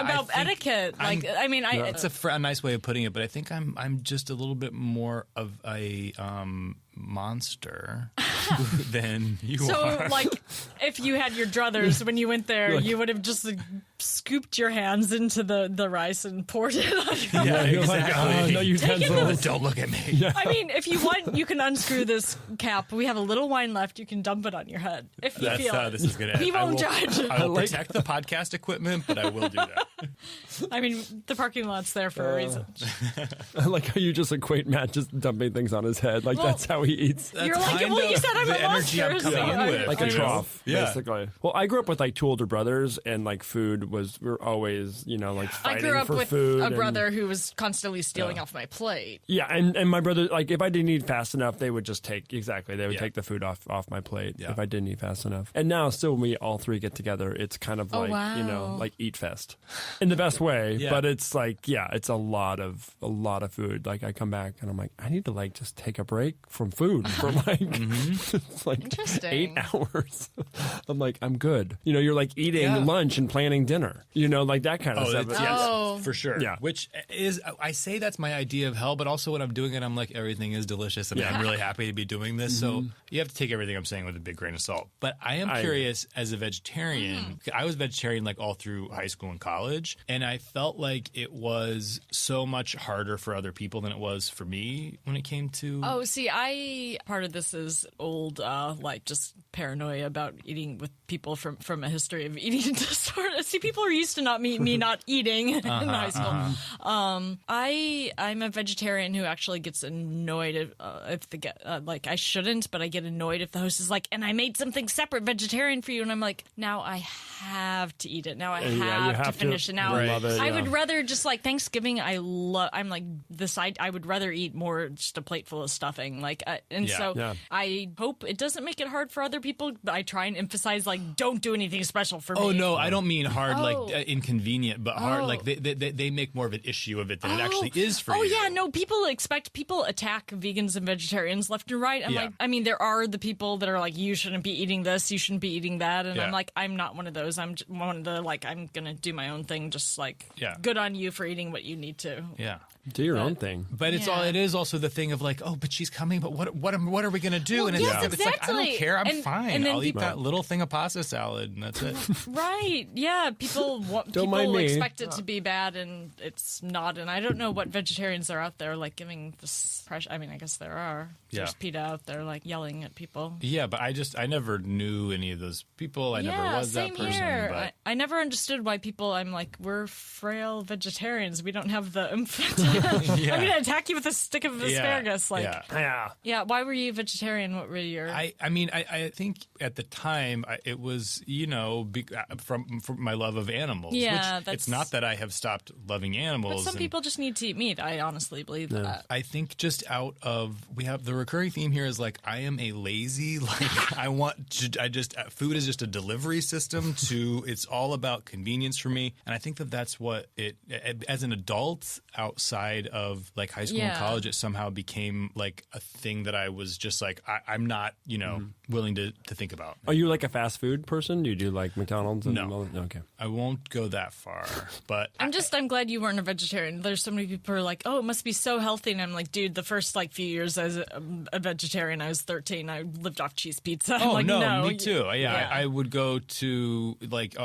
about etiquette. Like, It's a nice way of putting it, but I think I'm just a little bit more of a monster than you so are. like, if you had your druthers when you went there, you would have just scooped your hands into the rice and poured it on your. Yeah, You're like, exactly. no utensils. Don't look at me. I mean, if you want, you can unscrew this cap. We have a little wine left. You can dump it on your head if you That's feel how it. this is going to end. We won't judge. I will protect the podcast equipment, but I will do that. I mean, the parking lot's there for a reason. I like how you just equate Matt just dumping things on his head. Like Well, that's how he eats. You're like, kind well, you of said I'm the a energy I'm monster. coming so in with. Like a you know? trough, Yeah. basically. Well, I grew up with like two older brothers, and like food we're always, like I fighting grew up for with food. a and- brother who was constantly stealing off my plate. Yeah, and my brother, like if I didn't eat fast enough, they would just take Yeah. take the food off my plate Yeah. if I didn't eat fast enough. And now still when we all three get together, it's kind of like, wow. like eat fest in the best way, Yeah. but it's like, it's a lot of food. Like I come back and I'm like, I need to like just take a break from food for like it's like Interesting. 8 hours. I'm like, I'm good. You're like eating lunch and planning dinner, like that kind of stuff. Oh. For sure. Yeah. Which is, I say that's my idea of hell, but also when I'm doing it, I'm like, everything is delicious, and I'm really happy to be doing this. So you have to take everything I'm saying with a big grain of salt. But I am curious, as a vegetarian, I was vegetarian like all through high school and college, and I felt like it was so much harder for other people than it was for me when it came to... Oh, see, part of this is old, like just paranoia about eating with people from a history of eating disorder. See, people are used to me not eating in high school. I'm a vegetarian who actually gets annoyed if I shouldn't, but I get annoyed if the host is like, and I made something separate vegetarian for you, and I'm like, now I have to eat it. Now I have to finish it. Now I would rather just like Thanksgiving. I'm like this. I would rather eat more just a plate full of stuffing. I hope it doesn't make it hard for other people, but I try and emphasize like don't do anything special for me. Oh no, I don't mean hard like inconvenient, but hard like they make more of an issue of it than it actually is for you. Oh yeah, no, people attack vegans and vegetarians left and right. I'm like, I mean, there are the people that are like, you shouldn't be eating this, you shouldn't be eating that, and I'm like, I'm not one of those. I'm one of the like, I'm gonna do my own thing. Just like, good on you for eating what you need to. Yeah. Do your own thing. But it is also the thing of like, oh, but she's coming, but what are we going to do? Well, and it's like, I don't care. I'm fine. I'll eat that little thing of pasta salad and that's it. Right. Yeah. People expect it to be bad and it's not. And I don't know what vegetarians are out there like giving this pressure. I mean, I guess there are. There's PETA out there like yelling at people. Yeah, but I never knew any of those people. I never was that person. Here. But I never understood why people, I'm like, we're frail vegetarians. We don't have the oomph. I'm going to attack you with a stick of asparagus. Yeah. Why were you vegetarian? What were your? I think at the time it was from my love of animals. Yeah, it's not that I have stopped loving animals. But some people just need to eat meat. I honestly believe that. I think just we have the recurring theme here is like I am a lazy food is just a delivery system to it's all about convenience for me, and I think that's what it as an adult outside of like high school and college, it somehow became like a thing that I was just like I'm not willing to think about. Are you like a fast food person? Do you do like McDonald's? No. Okay. I won't go that far, but I'm glad you weren't a vegetarian. There's so many people who are like, oh, it must be so healthy, and I'm like, dude, the first like few years as a vegetarian, I was 13. I lived off cheese pizza. I'm like, no, me too. I would go to like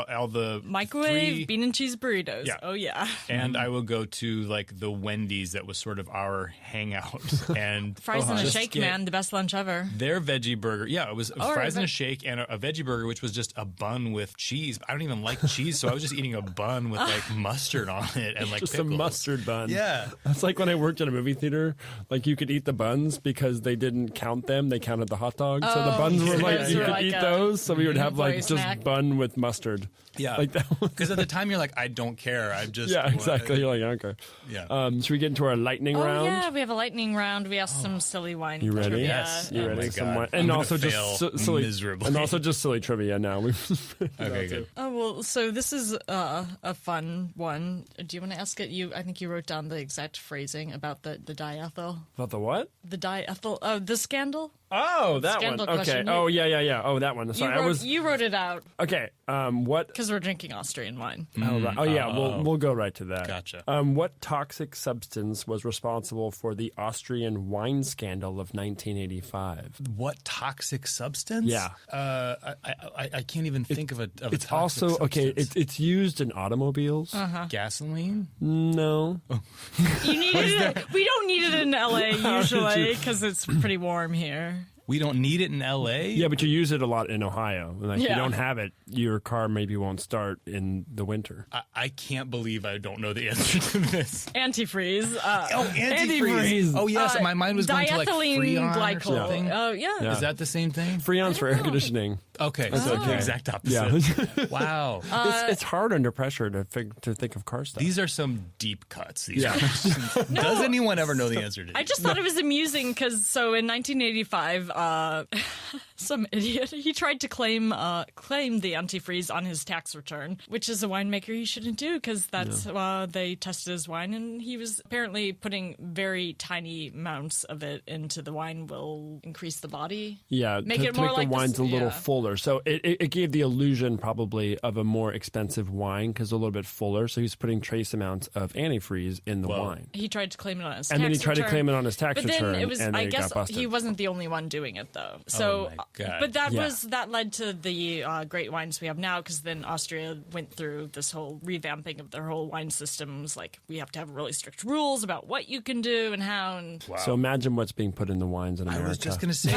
all the microwave bean and cheese burritos. Yeah. Oh yeah. And I would go to like the Wendy's that was sort of our hangout and fries and a shake, man, the best lunch ever. Their veggie burger, it was fries and a shake and a veggie burger, which was just a bun with cheese. I don't even like cheese, so I was just eating a bun with like mustard on it and like just pickles. a mustard bun. Yeah, that's like when I worked at a movie theater. Like you could eat the buns because they didn't count them; they counted the hot dogs. So the buns were like you could eat those. So we would have like just bun with mustard. Yeah, like that. Because at the time you're like, I don't care. I just exactly. You're like, I don't care. Yeah. Should we get into our lightning round? Yeah, we have a lightning round. We asked some silly wine. You ready? Trivia. Yes. You ready? Some wine. And also just silly, miserably. and also just silly trivia. Now okay, good. Oh well, so this is a fun one. Do you want to ask it? I think you wrote down the exact phrasing about the diethyl. About the what? The diethyl. Oh, the scandal. Oh, that Scandal one. Okay. question. Oh, yeah. Oh, that one. Sorry, you wrote it out. Okay. What? Because we're drinking Austrian wine. Oh, right. Oh, yeah. We'll go right to that. Gotcha. What toxic substance was responsible for the Austrian wine scandal of 1985? What toxic substance? Yeah. I can't even think of a it's toxic also substance. okay. It's used in automobiles. Gasoline? No. You needed it. We don't need it in LA usually because it's pretty warm here. We don't need it in L.A.? Yeah, but you use it a lot in Ohio. Like, you don't have it, your car maybe won't start in the winter. I can't believe I don't know the answer to this. Antifreeze. Antifreeze. Oh, yes. My mind was going to like Freon glycol. or something. Oh, yeah. Is that the same thing? Freon's for air conditioning. Okay, so the exact opposite. Yeah. Wow. It's hard under pressure to think of car stuff. These are some deep cuts. These questions. Does anyone ever know the answer to these? I just thought it was amusing because in 1985, some idiot, he tried to claim the antifreeze on his tax return, which is a winemaker you shouldn't do because that's they tested his wine and he was apparently putting very tiny amounts of it into the wine will increase the body. Yeah, make it to more make like the wine's a little fuller. So it gave the illusion probably of a more expensive wine because a little bit fuller. So he's putting trace amounts of antifreeze in the wine. He tried to claim it on his tax return. And then he tried to claim it on his tax return. Then it was, and I it guess got busted. he wasn't the only one doing it though. So, but that led to the great wines we have now because then Austria went through this whole revamping of their whole wine systems. Like we have to have really strict rules about what you can do and how. And So imagine what's being put in the wines in America. I was just going to say,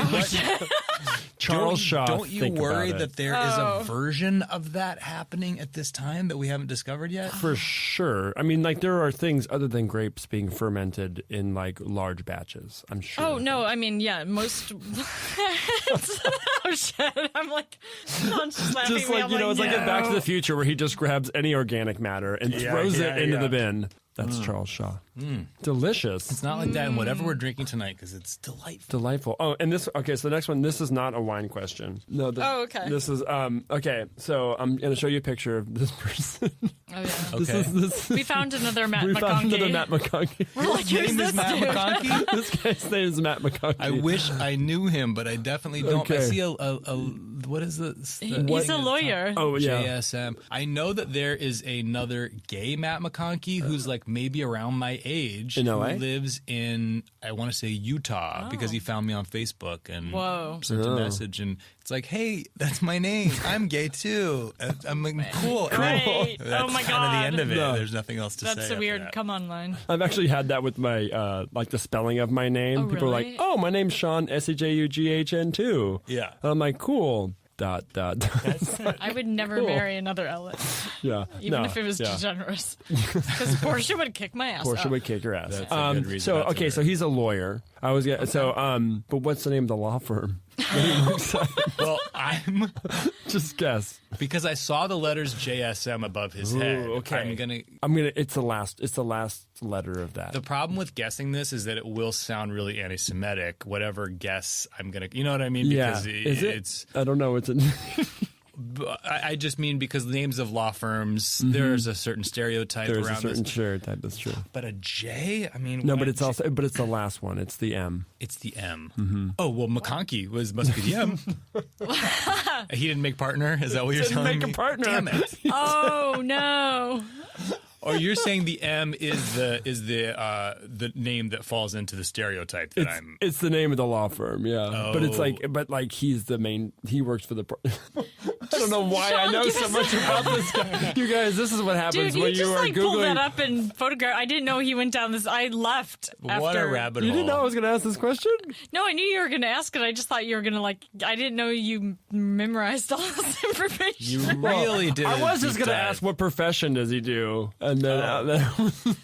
Charles Shaw. Don't you think worry about it. that there is a version of that happening at this time that we haven't discovered yet? For sure. I mean, like, there are things other than grapes being fermented in, like, large batches, I'm sure. Oh, no, I mean, yeah, most... oh, shit. I'm like, Sean's just laughing Just at me. like, I'm you know, it's like in no. Back to the Future where he just grabs any organic matter and throws it into the bin. That's Charles Shaw. Delicious. It's not like that in whatever we're drinking tonight because it's delightful. Delightful. Oh, and this, okay, so the next one, this is not a wine question. No. Okay. This is, okay, so I'm going to show you a picture of this person. Oh, yeah. Okay. We found another Matt We McConkey. found another Matt McConkey. We're like, who's Name this is Matt dude? McConkey? This guy's name is Matt McConkey. I wish I knew him, but I definitely don't. Okay. I see a what is this? He's a lawyer. Oh, yeah. JSM. I know that there is another gay Matt McConkey who's like maybe around my age. In who LA? lives in, I want to say Utah, because he found me on Facebook and Whoa. sent a message. And it's like, hey, that's my name. I'm gay too. I'm like, cool. Great. That's Oh, my kind of the end of it. No. There's nothing else to say. That's after weird. that. Come on, line. I've actually had that with my, like the spelling of my name. Oh, People are really? like, oh, my name's Shaughn, Shaughn too. Yeah. And I'm like, cool. ... I would never Cool. marry another Ellen, Yeah. even No, if it was yeah. generous. Because Portia would kick my ass Portia up. would kick your ass. That's a good reason So not to okay, so marry. he's a lawyer. I was but what's the name of the law firm? Well, I'm Just guess. because I saw the letters JSM above his head. okay. I'm gonna. It's the last letter of that. The problem with guessing this is that it will sound really anti-Semitic. Whatever guess I'm gonna, you know what I mean? yeah. Because Is it? it's. I don't know. It's a. I just mean because names of law firms, there's a certain stereotype There's a around certain this. stereotype. That's true. But a J, I mean, No, what but a it's J- also it's the last one. It's the M. it's the M. Oh well, McConkey must be the M. He didn't make partner. Is that what you're telling make me? a partner. Damn it. Oh no! Or you're saying the M is the name that falls into the stereotype that I'm. It's the name of the law firm, yeah. But it's Oh. like he's the main. He works for the. I don't know why I Sean, know give so us much about this guy. You guys, this is what happens Dude, when he you just are like pulled that googling. up and photographed. I didn't know he went down this. I left after. What a rabbit You hole. didn't know I was going to ask this question? No, I knew you were going to ask it. I just thought you were going to like. I didn't know you memorized all this information. You really did. I was just going to ask what profession does he do, and then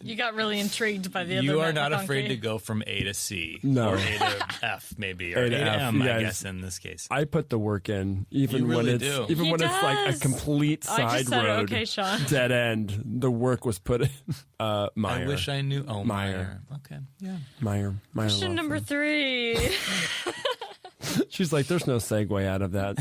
You got really intrigued by the other. You are Matt not afraid McConkey. to go from A to C. No. Or A to F, maybe. Or A A to to F, M, you I guys. guess, in this case. I put the work in, even You when really it's do. even He when it's like a does. complete I side just said, road, okay, Sean. dead end. The work was put in. Meyer. I wish I knew. Oh, Meyer. Okay. Yeah. Meyer. Question law number firm. 3. She's like, there's no segue out of that.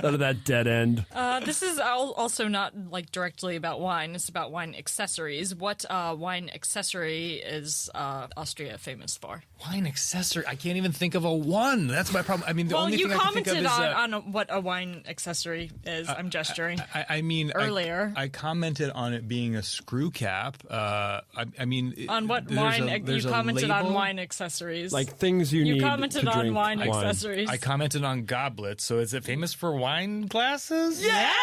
Out of that dead end. This is also not like directly about wine. It's about wine accessories. What wine accessory is Austria famous for? Wine accessory. I can't even think of a one. That's my problem. I mean, the Well, only you thing I can think of commented is on what a wine accessory is. I'm gesturing. I mean, Earlier. I commented on it being a screw cap. I mean, On what there's wine? a- You there's a commented on label. wine accessories. Like things you need commented to on drink wine accessories. I commented on goblets. So is it famous for wine glasses? yeah!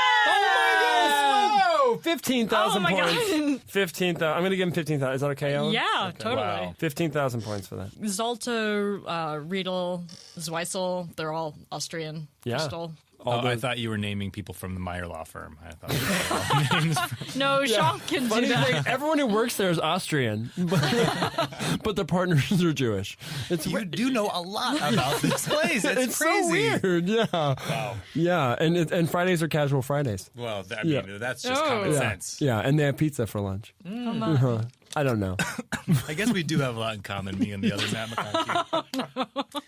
Oh, 15,000 Oh my points. God. 15,000. I'm going to give him 15,000. Is that okay, Ellen? Yeah, totally. Wow. 15,000 points for that. Zolter, Riedel, Zweisel, they're all Austrian. Yeah. Crystal. I thought you were naming people from the Meyer law firm. I thought names. No, Sean can do Funny that. thing, everyone who works there is Austrian, but their partners are Jewish. It's You do know a lot about this place. It's crazy. so weird. Yeah. Wow. Yeah, and Fridays are casual Fridays. Well, I mean, Yeah. that's just Oh. common Yeah. sense. Yeah, and they have pizza for lunch. Come on. I don't know. I guess we do have a lot in common, me and the other Matt McConkey.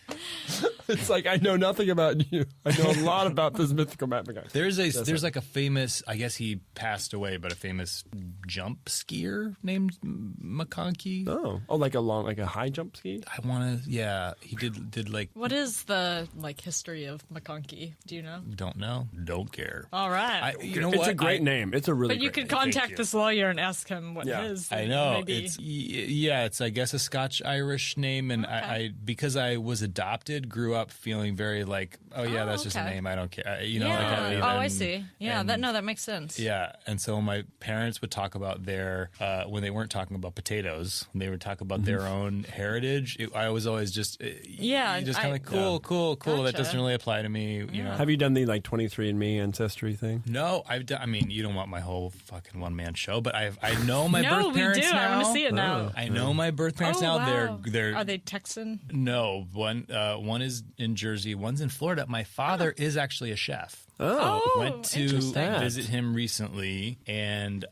It's like I know nothing about you. I know a lot about this mythical Matt McConkey. There's like a famous, I guess he passed away, but a famous jump skier named McConkey. Oh, like a high jump ski. I want to, yeah, he did like, What is the history of McConkey? Do you know? don't know, don't care. All right. You know It's what? a great name. It's a really. But you great could name. contact you. this lawyer and ask him what Yeah. his. I know Maybe. it's I guess a Scotch-Irish name, and I because I was adopted, grew up feeling very like, oh yeah, that's just a okay. name. I don't care. You know, yeah. like I don't oh, I even- see. Yeah, and- that makes sense. Yeah, and so my parents would talk talk about their when they weren't talking about potatoes, when they would talk about their own heritage. I was always just kind of cool. Gotcha. That doesn't really apply to me. You know. Have you done the 23andMe ancestry thing? No, I've done. I mean, you don't want my whole fucking one-man show, but I know my No, birth we parents do. now. I want to see it now. I know my birth parents now. Wow. They're Are they Texan? no one is in Jersey, one's in Florida. My father is actually a chef. Oh. Went to interesting. visit him recently, and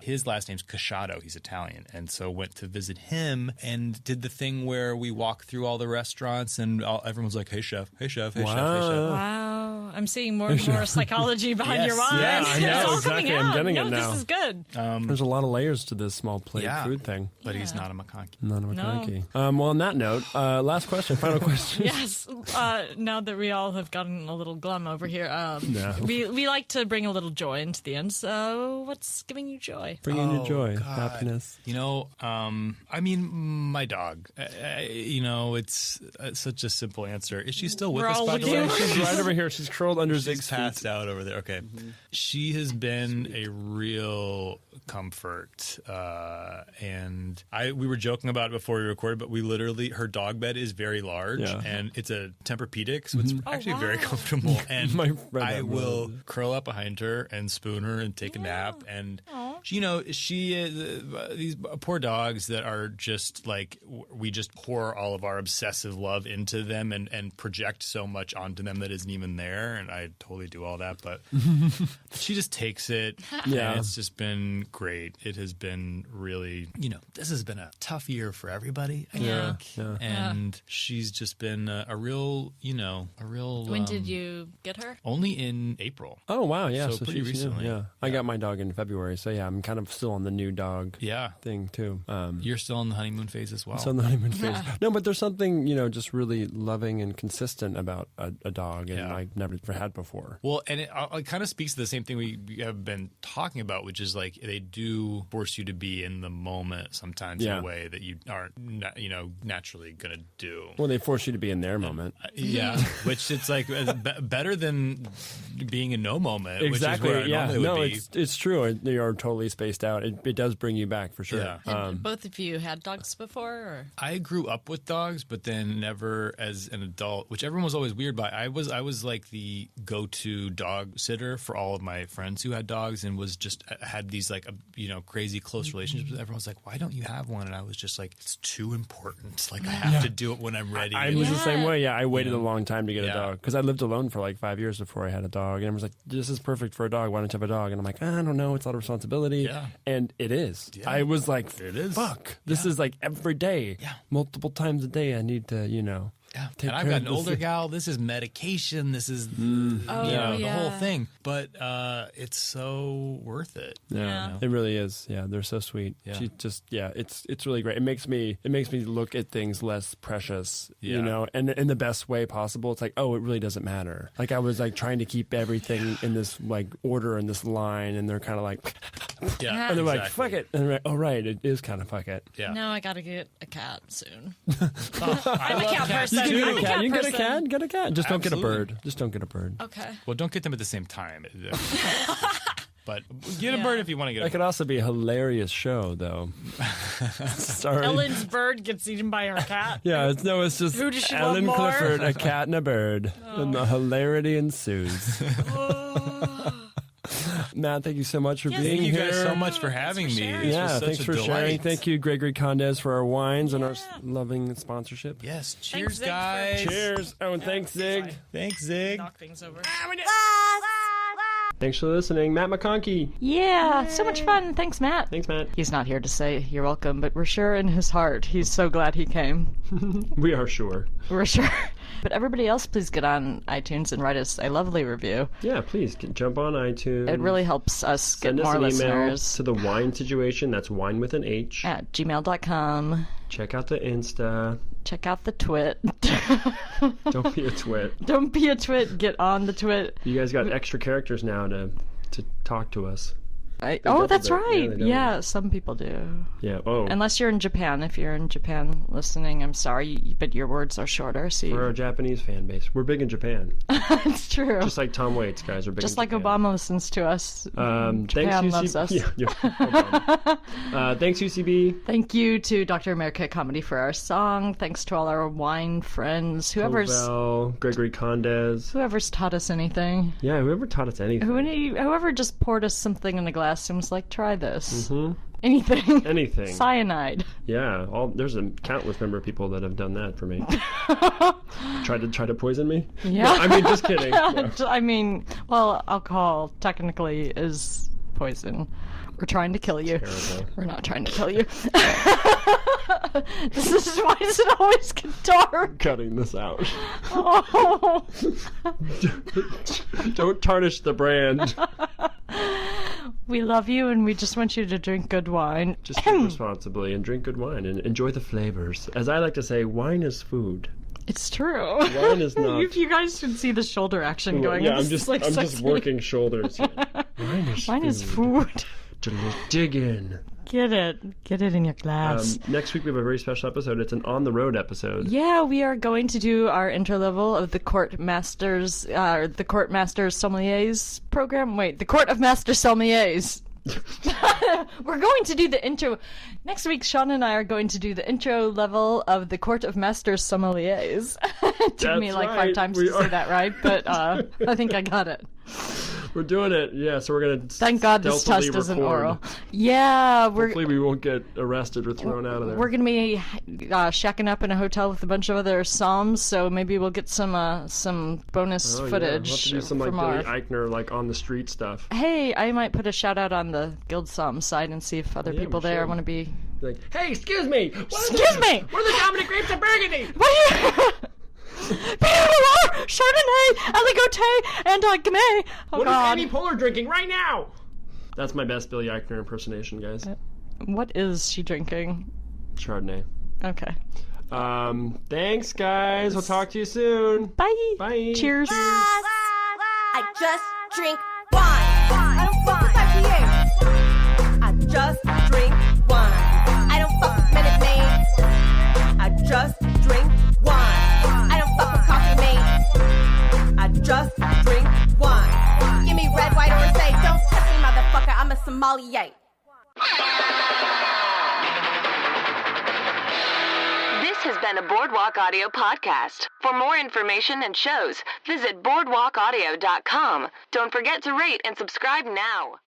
his last name's Casciato. He's Italian, and so went to visit him and did the thing where we walk through all the restaurants, and everyone's like, "Hey chef, hey chef, hey chef, hey chef." Wow. I'm seeing more and more psychology behind Yes. your wine. Yeah, I know, It's all exactly. coming I'm out. getting it No, now. This is good. There's a lot of layers to this small plate food thing. But he's not a McConkey. Not a McConkey. Well, on that note, last question, final question. Yes. Now that we all have gotten a little glum over here, we like to bring a little joy into the end. So, what's giving you joy? Bringing you joy, God. happiness. You know, I mean, my dog. You know, it's such a simple answer. Is she still with We're us, all by with the way? you. She's right over here. She's curled under She's Zig's feet. passed out over there. Okay. She has been a real comfort. And we were joking about it before we recorded, but we literally, her dog bed is very large and it's a Tempur-Pedic, so it's actually very comfortable. And My friend I had will one. curl up behind her and spoon her and take a nap. And, you know, she is, these poor dogs that are just like, we just pour all of our obsessive love into them and project so much onto them that isn't even there. And I totally do all that, but she just takes it. Yeah. And it's just been great. It has been really, you know, this has been a tough year for everybody, I think. Yeah. And she's just been a real, you know, When did you get her? only in April. Oh, wow. Yeah. So pretty she's new. recently. Yeah. I got my dog in February. So, yeah, I'm kind of still on the new dog Yeah. thing, too. You're still in the honeymoon phase as well. It's on the honeymoon phase. No, but there's something, you know, just really loving and consistent about a dog, and I never had before. Well, and it kind of speaks to the same thing we have been talking about, which is like they do force you to be in the moment sometimes in a way that you aren't, you know, naturally going to do. Well, they force you to be in their moment. Yeah, which it's like better than being in no moment. Exactly. Which is where I normally would be. It's true. They are totally spaced out. It does bring you back for sure. Yeah. Had both of you had dogs before? Or? I grew up with dogs, but then never as an adult, which everyone was always weird by. I was like the go-to dog sitter for all of my friends who had dogs, and was just had these like you know, crazy close relationships with everyone. Was like, why don't you have one? And I was just like, it's too important. Like I have to do it when I'm ready. I was the same way. Yeah, I waited a long time to get a Yeah. dog because I lived alone for like 5 years before I had a dog, and I was like, "This is perfect for a dog. Why don't you have a dog?" And I'm like, "I don't know. It's a lot of responsibility." Yeah. And it is. Yeah. I was like, It is. "Fuck, this is like every day, multiple times a day. I need to, you know." Yeah. Take And I've care got of an this older thing. gal. This is medication. This is you know, the whole yeah. thing. But it's so worth it. Yeah, You know? it really is. Yeah, they're so sweet. Yeah. She just, it's really great. It makes me look at things less precious, you Yeah. know, and in the best way possible. It's like, oh, it really doesn't matter. Like I was like trying to keep everything in this like order in this line, and they're kind of like, Yeah. and they're like, exactly. fuck it, and they're like, oh right, it is kind of fuck it. Yeah. Now I gotta get a cat soon. I'm a cat person. You I'm a can cat get a person. cat. Get a cat. Just don't get a Absolutely. bird. Just don't get a bird. Okay. Well, don't get them at the same time. But get a Yeah. bird if you want to get a That could also be a hilarious show, though. Sorry. Ellen's bird gets eaten by her cat. Yeah, it's just Who does she love Ellen more? Clifford, a cat and a bird, and the hilarity ensues. Matt, thank you so much for being Thank you here. guys so much for having me. sharing. This Yeah, was such thanks a for delight. sharing. Thank you, Gregory Condez, for our wines and our loving sponsorship. Yes. Cheers, Zig, for- guys. Cheers. Oh, and thanks, Zig. Thanks, Zig. Knock things over. Thanks for listening. Matt McConkey. Yeah, so much fun. Thanks, Matt. Thanks, Matt. He's not here to say you're welcome, but we're sure in his heart he's so glad he came. We are sure. We're sure. But everybody else, please get on iTunes and write us a lovely review. Yeah, please jump on iTunes. It really helps us get Send us more an email listeners. to the Whine situation. That's Whine with an H. At gmail.com. Check out the Insta. Check out the twit. Don't be a twit. Don't be a twit. Get on the twit. You guys got extra characters now to talk to us. That's right. Yeah, some people do. Yeah. Oh. Unless you're in Japan. If you're in Japan listening, I'm sorry, but your words are shorter. So for our Japanese fan base, we're big in Japan. It's true. Just like Tom Waits, guys, are big. Just in like Japan. Obama listens to us. Thanks, Japan loves us. Thanks, UCB. Thank you to Dr. America Comedy for our song. Thanks to all our wine friends. Gregory Condez. Whoever's taught us anything. Yeah, whoever taught us anything. Whoever just poured us something in a glass and was like, try this. Mm-hmm. Anything. Cyanide. Yeah, there's a countless number of people that have done that for me. Try to poison me? Yeah. No, I mean, just kidding. Yeah. I mean, well, alcohol technically is poison. We're trying to kill you. Terrible. We're not trying to kill you. This is why does it always get dark? Cutting this out. Oh. Don't tarnish the brand. We love you, and we just want you to drink good wine. Just drink responsibly and drink good wine and enjoy the flavors. As I like to say, wine is food. It's true. Wine is not. If you guys should see the shoulder action going. Yeah, I'm just working shoulders. Wine is food. Dig in. Get it in your glass. Next week we have a very special episode. It's an on-the-road episode. Yeah, we are going to do our intro level of the Court Masters Sommeliers program. Wait, the Court of Master Sommeliers. We're going to do the intro. Next week, Shaughn and I are going to do the intro level of the Court of Master Sommeliers. It took me like 5 times to say that right, but I think I got it. We're doing it, yeah, so we're going to thank God this test isn't oral. Yeah, hopefully we won't get arrested or thrown out of there. We're going to be shacking up in a hotel with a bunch of other Psalms, so maybe we'll get some bonus footage. Yeah. We'll have to do some like Billy Eichner, like on the street stuff. Hey, I might put a shout out on the Guild Psalm side and see if other people there want to be like, hey, excuse me! Excuse me! What are the Dominic grapes of Burgundy? Pinot Chardonnay, Aligoté, and Gamay. Oh, what God. is Annie Poehler drinking right now? That's my best Billy Eichner impersonation, guys. What is she drinking? Chardonnay. Okay. Thanks, guys. We'll talk to you soon. Bye. Bye. Cheers. I just drink wine. I don't fuck with IPAs. I just drink wine. I don't fuck with Minute Maids. I just drink wine. I don't fuck with coffee mates. I just drink wine. Give me red, white, or say, don't touch me, motherfucker. I'm a sommelier. This has been a Boardwalk Audio podcast. For more information and shows, visit boardwalkaudio.com. Don't forget to rate and subscribe now.